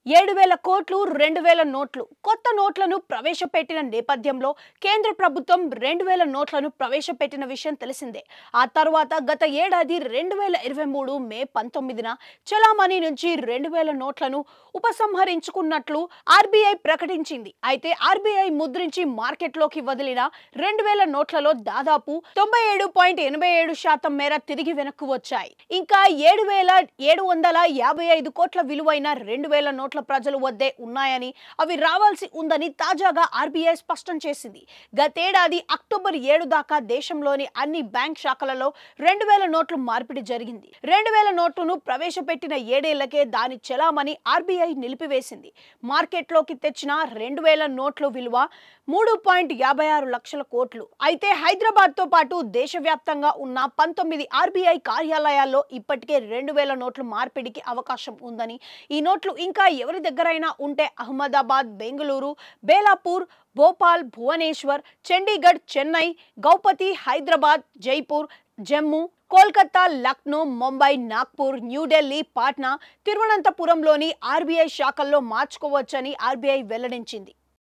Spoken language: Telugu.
7,000 కోట్లు 2,000 నోట్లు కొత్త నోట్లను ప్రవేశపెట్టిన నేపథ్యంలో కేంద్ర ప్రభుత్వం 2,000 నోట్లను ప్రవేశపెట్టిన విషయం తెలిసిందే. ఆ తర్వాత గత ఏడాది 2023 మే 19న చలామణి నుంచి 2,000 నోట్లను ఉపసంహరించుకున్నట్లు ఆర్బీఐ ప్రకటించింది. అయితే ఆర్బీఐ ముద్రించి మార్కెట్లోకి వదిలిన 2,000 నోట్లలో దాదాపు 97.87% మేర తిరిగి వెనక్కు వచ్చాయి. ఇంకా 7,755 కోట్ల విలువైన 2,000 నోట్ల ప్రజల వద్దే ఉన్నాయని, అవి రావాల్సి ఉందని తాజాగా ఆర్బీఐ స్పష్టం చేసింది. గతేడాది అక్టోబర్ 7 దాకా దేశంలోని అన్ని బ్యాంక్ శాఖలలో 2,000 నోట్లు మార్పిడి జరిగింది. 2,000 నోట్లను ప్రవేశపెట్టిన ఏడేళ్లకే దాని చలామణి ఆర్బీఐ నిలిపివేసింది. మార్కెట్లోకి తెచ్చిన 2,000 నోట్ల విలువ 3.56 లక్షల కోట్లు. అయితే హైదరాబాద్తో పాటు దేశవ్యాప్తంగా ఉన్న 19 ఆర్బీఐ కార్యాలయాల్లో ఇప్పటికే 2,000 నోట్ల మార్పిడికి అవకాశం ఉందని, ఈ నోట్లు ఇంకా ఎవరి దగ్గరైనా ఉంటే అహ్మదాబాద్, బెంగళూరు, బేలాపూర్, భోపాల్, భువనేశ్వర్, చండీగఢ్, చెన్నై, గౌపతి, హైదరాబాద్, జైపూర్, జమ్మూ, కోల్కతా, లక్నో, ముంబై, నాగ్పూర్, న్యూఢిల్లీ, పాట్నా, తిరువనంతపురంలోని ఆర్బీఐ శాఖల్లో మార్చుకోవచ్చని ఆర్బీఐ వెల్లడించింది.